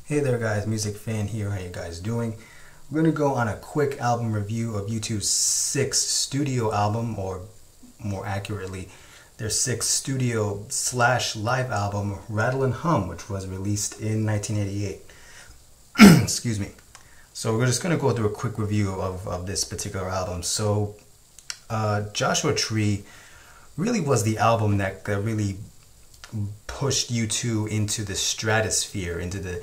Hey there guys, Music Fan here, how you guys doing? We're going to go on a quick album review of U2's sixth studio album, or more accurately, their sixth studio / live album, Rattle and Hum, which was released in 1988. Excuse me. So we're just going to go through a quick review of this particular album. So Joshua Tree really was the album that really pushed U2 into the stratosphere, into the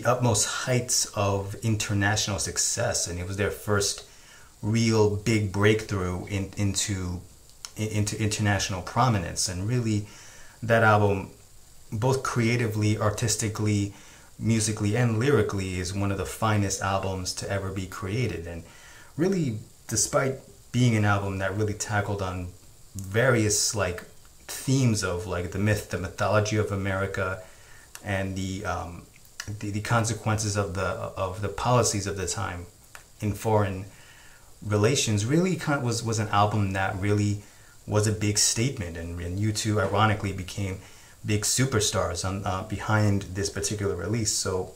utmost heights of international success, and it was their first real big breakthrough into international prominence. And really, that album, both creatively, artistically, musically, and lyrically, is one of the finest albums to ever be created. And really, despite being an album that really tackled on various themes of the mythology of America, and the consequences of the policies of the time in foreign relations, really was an album that really was a big statement, and U2 ironically became big superstars behind this particular release. So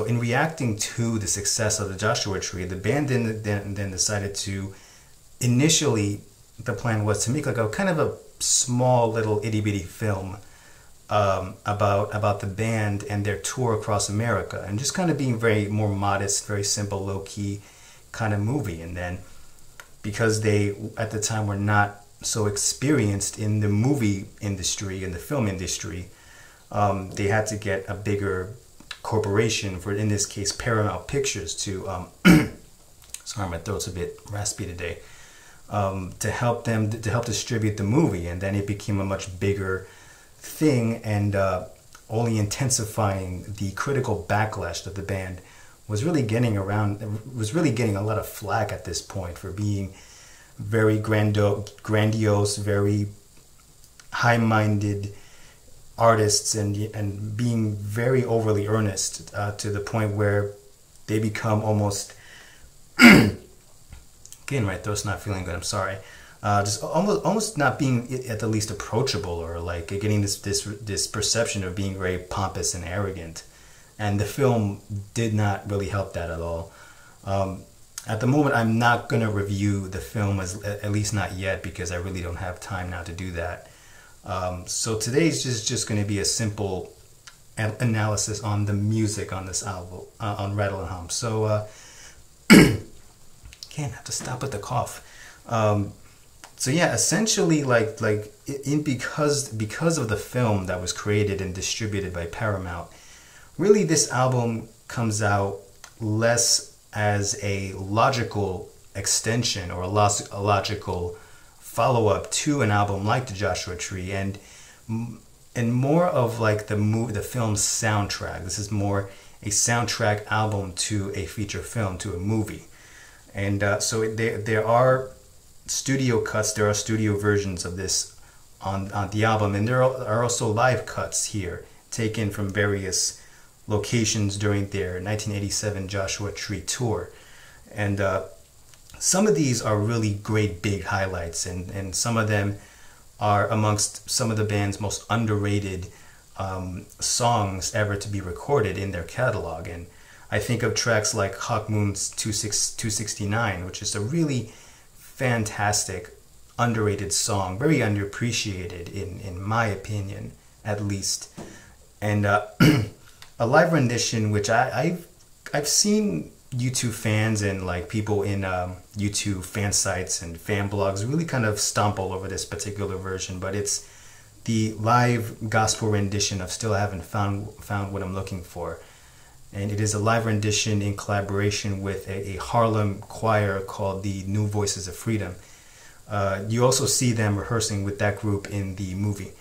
in reacting to the success of the Joshua Tree, the band then decided to, initially the plan was to make a kind of a small little itty bitty film about the band and their tour across America, and just kind of being very more modest, very simple, low-key kind of movie. And then, because they at the time were not so experienced in the movie industry and the film industry, they had to get a bigger corporation, for in this case Paramount Pictures, to sorry, my throat's a bit raspy today, to help distribute the movie. And then it became a much bigger thing, and only intensifying the critical backlash that the band was really getting a lot of flack at this point for being very grandiose, very high-minded artists, and being very overly earnest, to the point where they become almost again, my throat's not feeling good, I'm sorry. Just almost not being at the least approachable, or getting this perception of being very pompous and arrogant. And the film did not really help that at all. At the moment, I'm not going to review the film, at least not yet, because I really don't have time now to do that. So today's just going to be a simple analysis on the music on this album, on Rattle and Hum. So can't have to stop with the cough. So yeah, essentially, because of the film that was created and distributed by Paramount, really this album comes out less as a logical extension or a logical follow-up to an album like the Joshua Tree, and more of the film's soundtrack. This is more a soundtrack album to a feature film, to a movie. And so there are studio cuts, there are studio versions of this on the album, and there are also live cuts here taken from various locations during their 1987 Joshua Tree tour. And some of these are really great big highlights, and some of them are amongst some of the band's most underrated songs ever to be recorded in their catalog. And I think of tracks like Hawk Moon's 269, which is a really fantastic, underrated song, very underappreciated in my opinion, at least. And a live rendition, which I've seen U2 fans and people in U2 fan sites and fan blogs really kind of stomp all over this particular version, but it's the live gospel rendition of Still Haven't Found What I'm Looking For. And it is a live rendition in collaboration with a Harlem choir called the New Voices of Freedom. You also see them rehearsing with that group in the movie.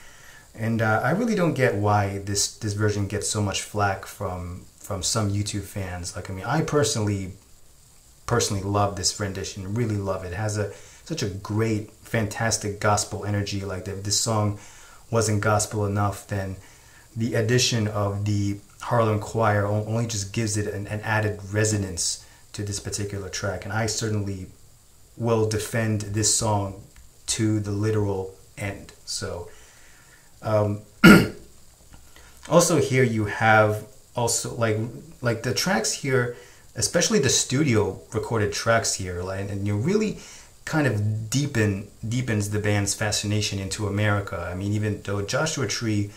And I really don't get why this version gets so much flack from some YouTube fans. I personally love this rendition, really love it. It has such a great, fantastic gospel energy. If this song wasn't gospel enough, then the addition of the Harlem choir only just gives it an added resonance to this particular track. And I certainly will defend this song to the literal end. So Also here you have also like the tracks here, especially the studio recorded tracks here, like, and you really kind of deepens the band's fascination into America. I mean, even though Joshua Tree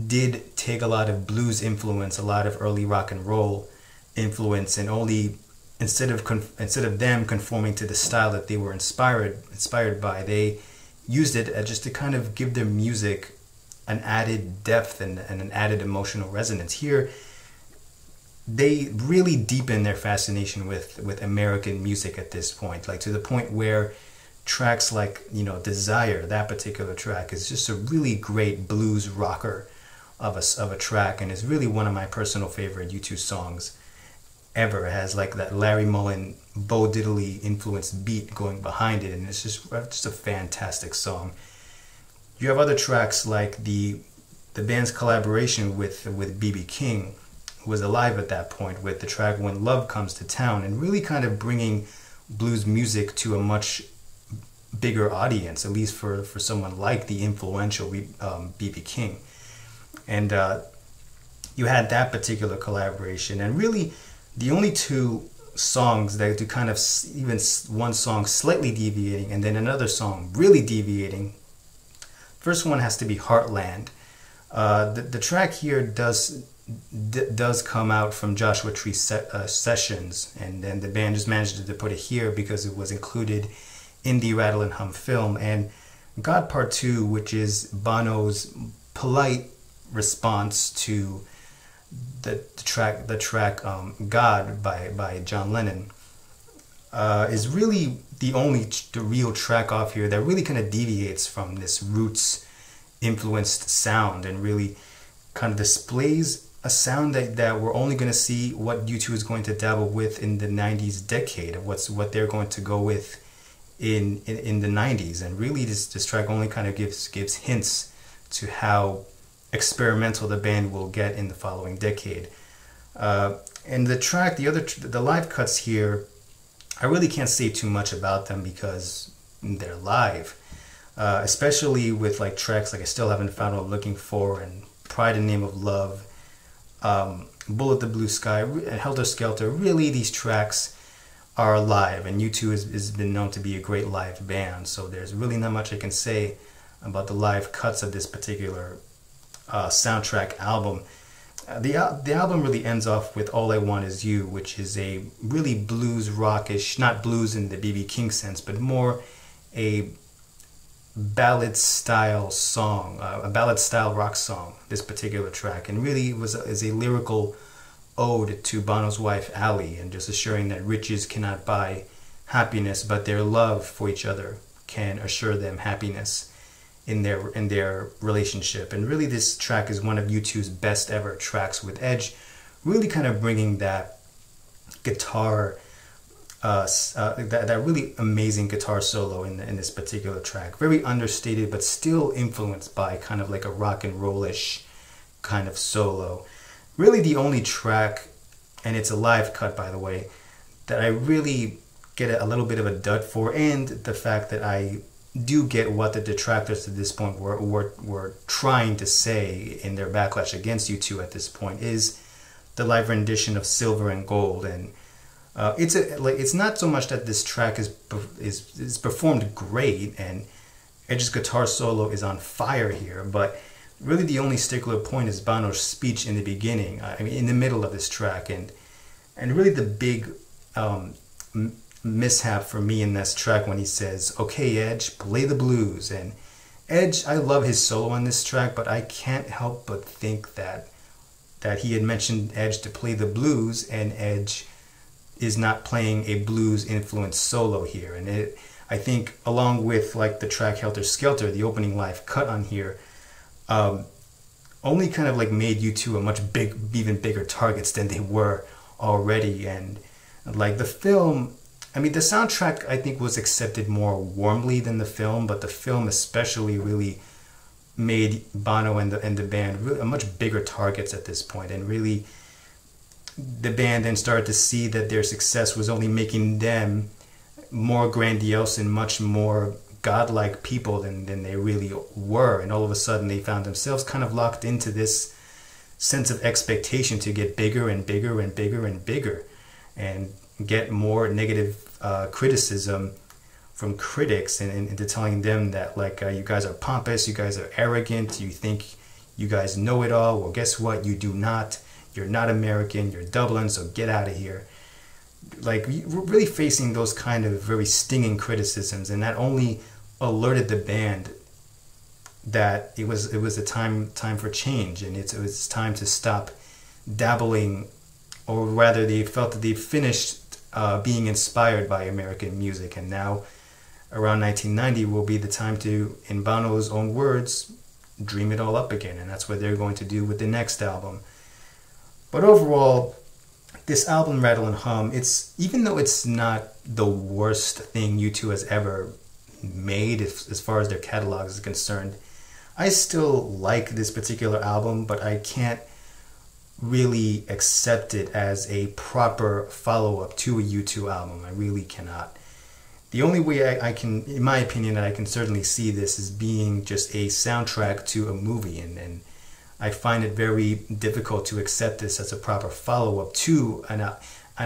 did take a lot of blues influence, a lot of early rock and roll influence, and only instead of them conforming to the style that they were inspired by, they used it just to kind of give their music an added depth and an added emotional resonance. Here, they really deepen their fascination with American music at this point, like to the point where tracks like, you know, Desire, that particular track, is just a really great blues rocker of a track, and is really one of my personal favorite U2 songs ever. It has like that Larry Mullen, Bo Diddley influenced beat going behind it, and it's just a fantastic song. You have other tracks like the band's collaboration with B.B. King, who was alive at that point, with the track When Love Comes to Town, and really kind of bringing blues music to a much bigger audience, at least for someone like the influential B.B. King. And you had that particular collaboration, and really the only two songs that do kind of, even one song slightly deviating and then another song really deviating. First one has to be Heartland. The track here does come out from Joshua Tree sessions, and then the band just managed to put it here because it was included in the Rattle and Hum film. And God Part 2, which is Bono's polite response to the track God by John Lennon, is really the real track off here that really kind of deviates from this roots influenced sound, and really kind of displays a sound that we're only going to see what U2 is going to dabble with in the 90s decade, of what they're going to go with in the 90s. And really this track only kind of gives hints to how experimental the band will get in the following decade. And the track, the live cuts here, I really can't say too much about them because they're live, especially with like tracks like I Still Haven't Found What I'm Looking For, and Pride in the Name of Love, Bullet the Blue Sky, and Helter Skelter. Really, these tracks are live, and U2 has been known to be a great live band, so there's really not much I can say about the live cuts of this particular soundtrack album. The album really ends off with All I Want Is You, which is a really blues rockish, not blues in the B.B. King sense, but more a ballad style song, a ballad style rock song, this particular track, and really is a lyrical ode to Bono's wife Allie, and just assuring that riches cannot buy happiness, but their love for each other can assure them happiness in their relationship. And really this track is one of U2's best ever tracks, with Edge really kind of bringing that guitar, that really amazing guitar solo in this particular track. Very understated, but still influenced by kind of like a rock and rollish kind of solo. Really the only track, and it's a live cut by the way, that I really get a little bit of a dud for, and the fact that I do get what the detractors to this point were trying to say in their backlash against U2 at this point, is the live rendition of Silver and Gold. And it's not so much that this track is performed great, and Edge's guitar solo is on fire here, but really the only stickler point is Bono's speech in the beginning, I mean in the middle of this track, and really the big mishap for me in this track when he says, "Okay, Edge, play the blues." And Edge, I love his solo on this track, but I can't help but think that he had mentioned Edge to play the blues, and Edge is not playing a blues influenced solo here. And I think along with like the track Helter Skelter, the opening live cut on here, only kind of like made U2 a even bigger targets than they were already. And like the film, I mean, the soundtrack I think was accepted more warmly than the film, but the film especially really made Bono and the band really much bigger targets at this point. And really the band then started to see that their success was only making them more grandiose and much more godlike people than they really were. And all of a sudden they found themselves kind of locked into this sense of expectation to get bigger and bigger and bigger and bigger, and get more negative criticism from critics, and into telling them that, like, you guys are pompous, you guys are arrogant, you think you guys know it all. Well, guess what? You do not. You're not American. You're Dublin, so get out of here. Like, we're really facing those kind of very stinging criticisms, and that only alerted the band that it was a time for change, and it was time to stop dabbling, or rather, they felt that they finished being inspired by American music, and now around 1990 will be the time to, in Bono's own words, dream it all up again, and that's what they're going to do with the next album. But overall, this album, Rattle and Hum, even though it's not the worst thing U2 has ever made as far as their catalog is concerned, I still like this particular album, but I can't really accept it as a proper follow-up to a U2 album. I really cannot. The only way I can, in my opinion, that I can certainly see this is being just a soundtrack to a movie, and I find it very difficult to accept this as a proper follow-up to an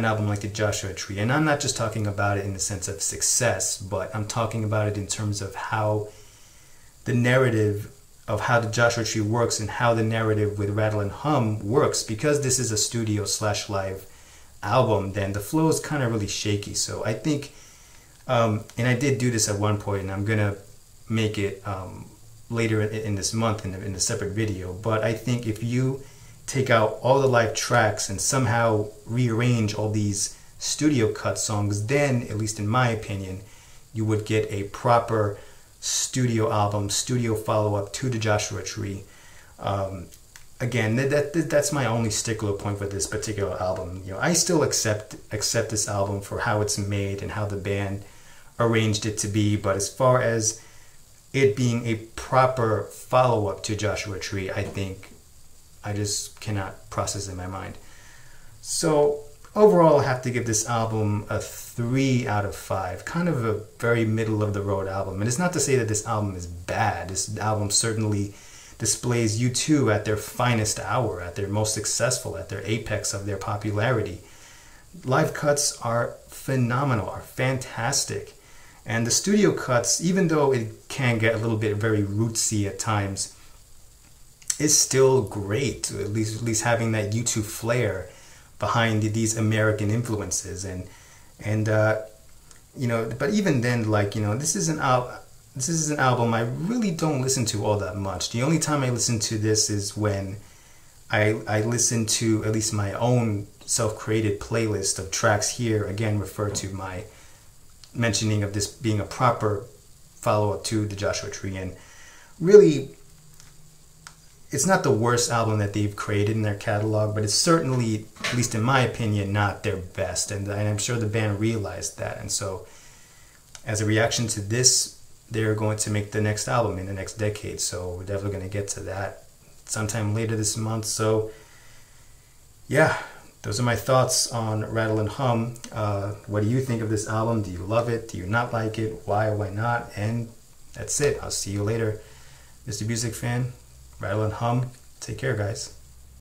album like the Joshua Tree. And I'm not just talking about it in the sense of success, but I'm talking about it in terms of how the narrative of how the Joshua Tree works and how the narrative with Rattle and Hum works. Because this is a studio/live album, then the flow is kind of really shaky. So I think, and I did do this at one point, and I'm gonna make it later in this month in a separate video, but I think if you take out all the live tracks and somehow rearrange all these studio cut songs, then, at least in my opinion, you would get a proper studio album, studio follow-up to the Joshua Tree. Again, that's my only stickler point for this particular album. You know, I still accept this album for how it's made and how the band arranged it to be, but as far as it being a proper follow-up to Joshua Tree, I think I just cannot process in my mind. So overall, I have to give this album a 3 out of 5. Kind of a very middle-of-the-road album. And it's not to say that this album is bad. This album certainly displays U2 at their finest hour, at their most successful, at their apex of their popularity. Live cuts are phenomenal, are fantastic. And the studio cuts, even though it can get a little bit very rootsy at times, is still great. At least having that U2 flair behind these American influences, and you know. But even then, like, you know, this is an album I really don't listen to all that much. The only time I listen to this is when I listen to at least my own self-created playlist of tracks. Here again, refer to my mentioning of this being a proper follow-up to the Joshua Tree, and really, it's not the worst album that they've created in their catalog, but it's certainly, at least in my opinion, not their best, and I'm sure the band realized that. And so, as a reaction to this, they're going to make the next album in the next decade, so we're definitely going to get to that sometime later this month. So yeah, those are my thoughts on Rattle and Hum. What do you think of this album? Do you love it? Do you not like it? Why or why not? And that's it. I'll see you later. Mr. Music Fan, Rattle and Hum. Take care, guys.